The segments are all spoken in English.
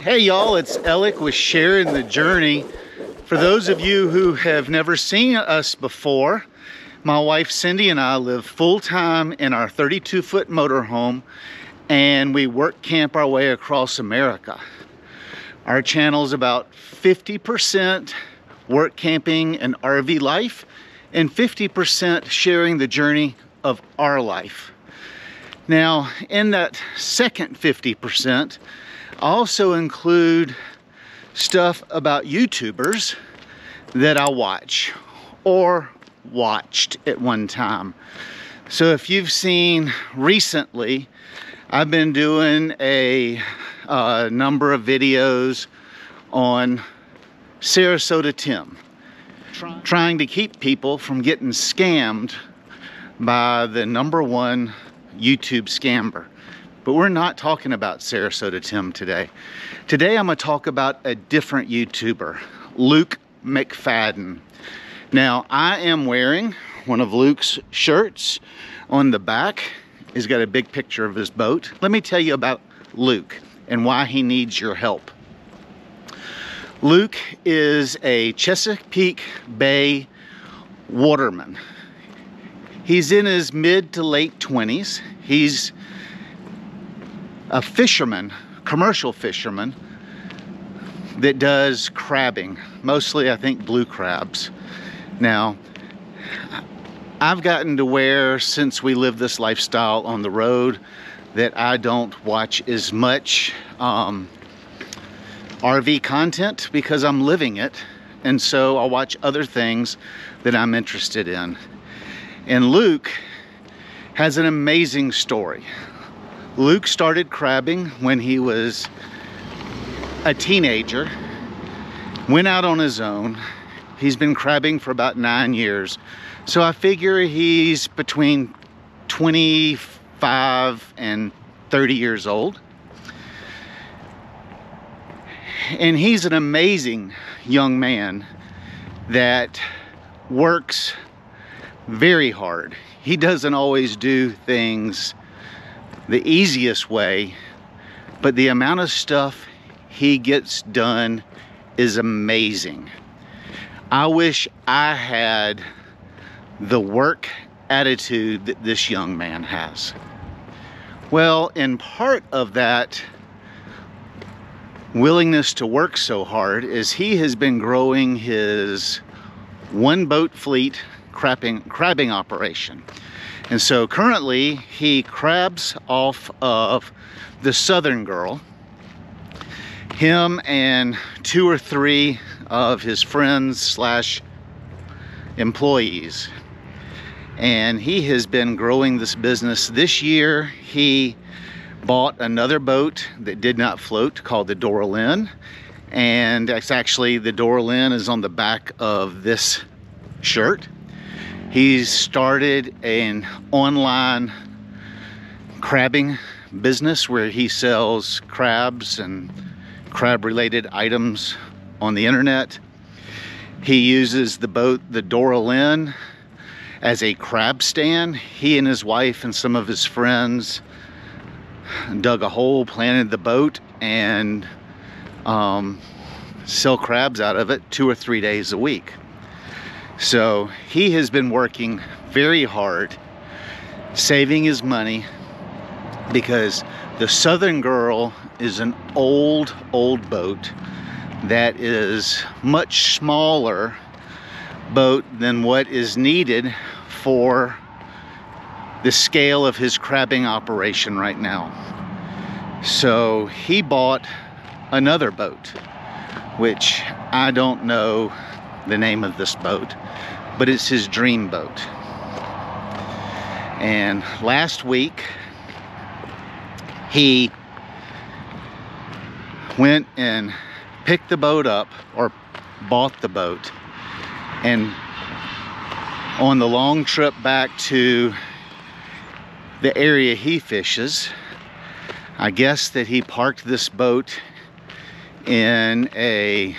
Hey y'all, it's Alec with Sharing the Journey. For those of you who have never seen us before, my wife Cindy and I live full-time in our 32-foot motorhome, and we work camp our way across America. Our channel is about 50% work camping and RV life, and 50% sharing the journey of our life. Now, in that second 50%, I also include stuff about YouTubers that I watch or watched at one time. So if you've seen recently, I've been doing a number of videos on Sarasotatim, trying to keep people from getting scammed by the #1 YouTube scammer. But we're not talking about Sarasotatim today. Today I'm going to talk about a different YouTuber, Luke McFadden. Now I am wearing one of Luke's shirts. On the back, he's got a big picture of his boat. Let me tell you about Luke and why he needs your help. Luke is a Chesapeake Bay waterman. He's in his mid to late 20s. He's a fisherman, commercial fisherman, that does crabbing, mostly I think blue crabs. Now, I've gotten to where, since we live this lifestyle on the road, that I don't watch as much RV content because I'm living it, and so I'll watch other things that I'm interested in. And Luke has an amazing story. Luke started crabbing when he was a teenager, went out on his own. He's been crabbing for about 9 years. So I figure he's between 25 and 30 years old. And he's an amazing young man that works very hard. He doesn't always do things the easiest way, but the amount of stuff he gets done is amazing. I wish I had the work attitude that this young man has. Well, in part of that willingness to work so hard is he has been growing his one boat fleet crabbing operation. And so currently he crabs off of the Southern Girl. Him and 2 or 3 of his friends / employees. And he has been growing this business. This year he bought another boat that did not float called the Dora Lynn. And it's actually, the Dora Lynn is on the back of this shirt. He's started an online crabbing business where he sells crabs and crab-related items on the internet. He uses the boat, the Dora Lynn, as a crab stand. He and his wife and some of his friends dug a hole, planted the boat, and sell crabs out of it 2 or 3 days a week. So he has been working very hard, saving his money, because the Southern Girl is an old boat that is much smaller boat than what is needed for the scale of his crabbing operation right now. So he bought another boat, which I don't know the name of this boat, but it's his dream boat. And last week he went and picked the boat up, or bought the boat, and on the long trip back to the area he fishes, I guess that he parked this boat in a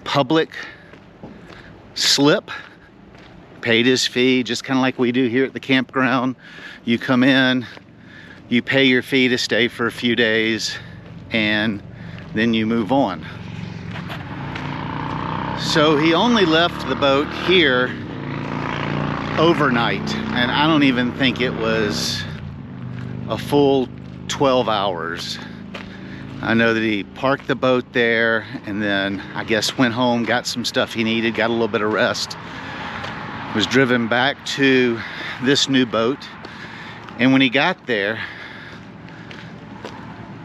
public slip, paid his fee, just kind of like we do here at the campground. You come in, you pay your fee to stay for a few days, and then you move on. So he only left the boat here overnight, and I don't even think it was a full 12 hours. I know that he parked the boat there and then I guess went home, got some stuff he needed, got a little bit of rest, was driven back to this new boat, and when he got there,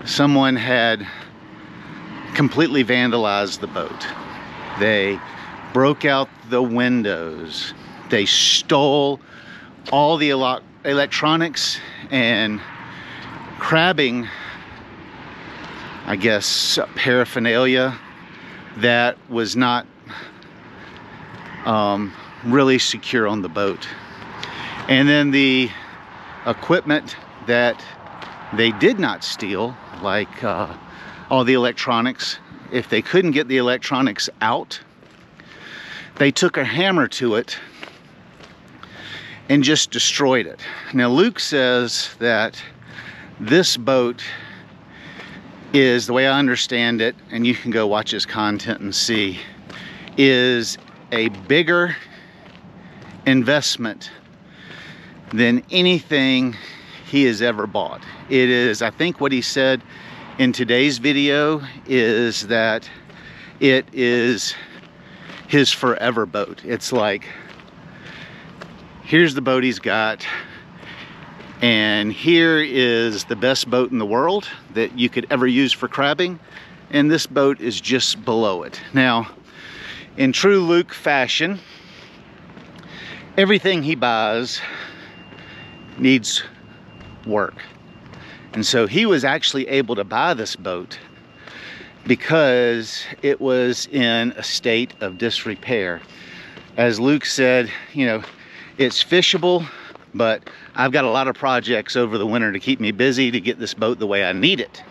someone had completely vandalized the boat. They broke out the windows. They stole all the electronics and crabbing, I guess, paraphernalia that was not really secure on the boat. And then the equipment that they did not steal, like all the electronics, if they couldn't get the electronics out, they took a hammer to it and just destroyed it. Now Luke says that this boat is, the way I understand it, and you can go watch his content and see, is a bigger investment than anything he has ever bought. It is, I think what he said in today's video is that it is his forever boat. It's like, here's the boat he's got, and here is the best boat in the world that you could ever use for crabbing, and this boat is just below it. Now, in true Luke fashion, everything he buys needs work. And so he was actually able to buy this boat because it was in a state of disrepair. As Luke said, you know, it's fishable, but I've got a lot of projects over the winter to keep me busy to get this boat the way I need it.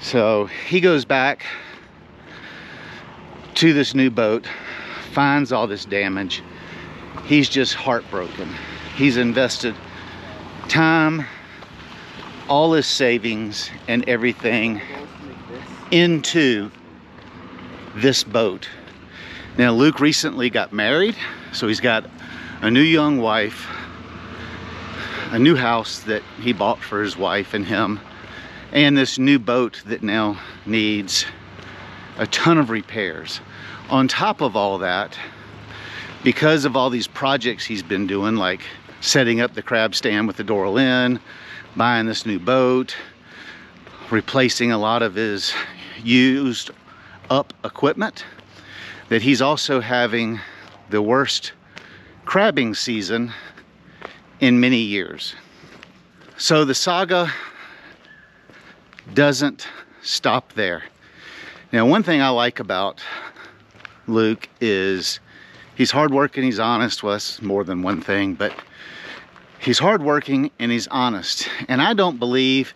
So he goes back to this new boat, finds all this damage. He's just heartbroken. He's invested time, all his savings and everything into this boat. Now Luke recently got married, so he's got a new young wife, a new house that he bought for his wife and him, and this new boat that now needs a ton of repairs. On top of all that, because of all these projects he's been doing, like setting up the crab stand with the Doral in, buying this new boat, replacing a lot of his used up equipment, that he's also having the worst crabbing season in many years. So the saga doesn't stop there. Now, one thing I like about Luke is he's hardworking, he's honest. Well, that's more than one thing, but he's hardworking and he's honest. And I don't believe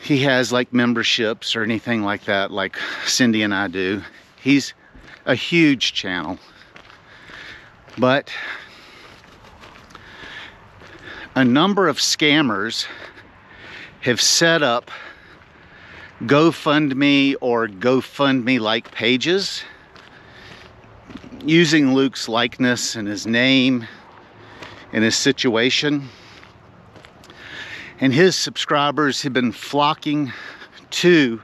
he has like memberships or anything like that, like Cindy and I do. He's a huge channel. But a number of scammers have set up GoFundMe or GoFundMe-like pages using Luke's likeness and his name and his situation. And his subscribers have been flocking to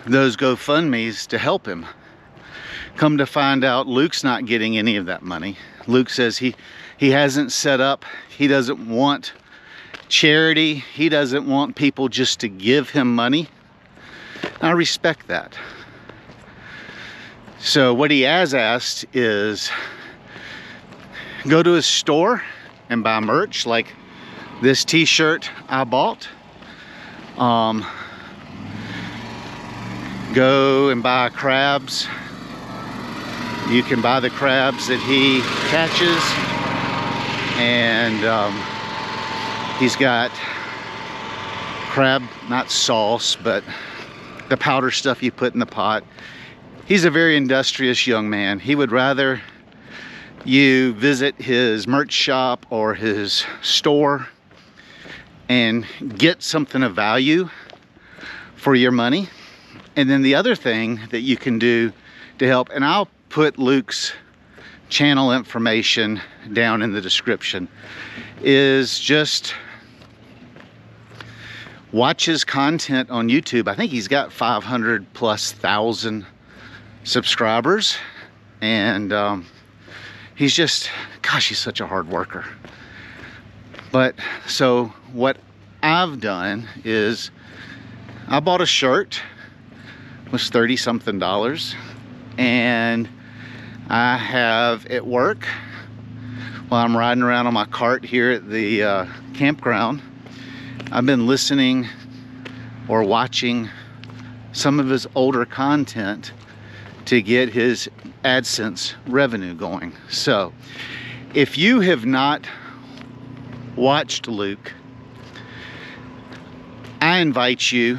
those GoFundMes to help him. Come to find out, Luke's not getting any of that money. Luke says he hasn't set up, he doesn't want charity, he doesn't want people just to give him money. I respect that. So what he has asked is go to his store and buy merch, like this t-shirt I bought. Go and buy crabs. You can buy the crabs that he catches, and he's got crab, not sauce, but the powder stuff you put in the pot. He's a very industrious young man. He would rather you visit his merch shop or his store and get something of value for your money. And then the other thing that you can do to help, and I'll put Luke's channel information down in the description, is just watch his content on YouTube. I think he's got 500,000+ subscribers, and he's just, gosh, he's such a hard worker. But so what I've done is I bought a shirt, it was $30-something, and I have at work, while I'm riding around on my cart here at the campground, I've been listening or watching some of his older content to get his AdSense revenue going. So if you have not watched Luke, I invite you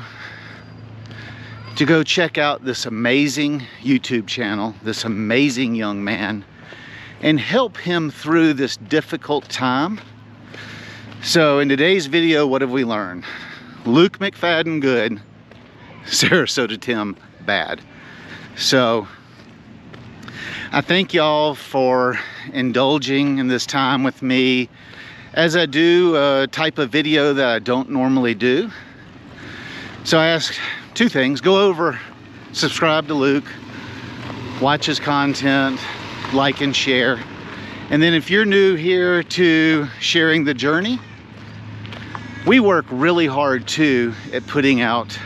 to go check out this amazing YouTube channel, this amazing young man, and help him through this difficult time. So in today's video, what have we learned? Luke McFadden good, Sarasotatim bad. So I thank y'all for indulging in this time with me as I do a type of video that I don't normally do. So I ask two things: go over, subscribe to Luke, watch his content, like and share. And then if you're new here to sharing the journey, we work really hard too at putting out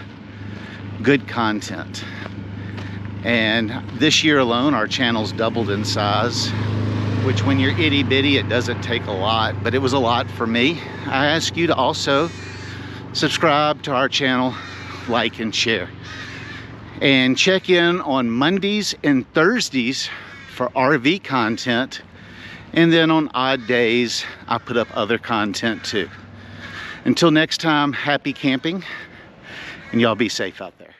good content. And this year alone, our channel's doubled in size, which when you're itty bitty, it doesn't take a lot, but it was a lot for me. I ask you to also subscribe to our channel, like and share, and check in on Mondays and Thursdays for RV content. And then on odd days, I put up other content too. Until next time, happy camping, and y'all be safe out there.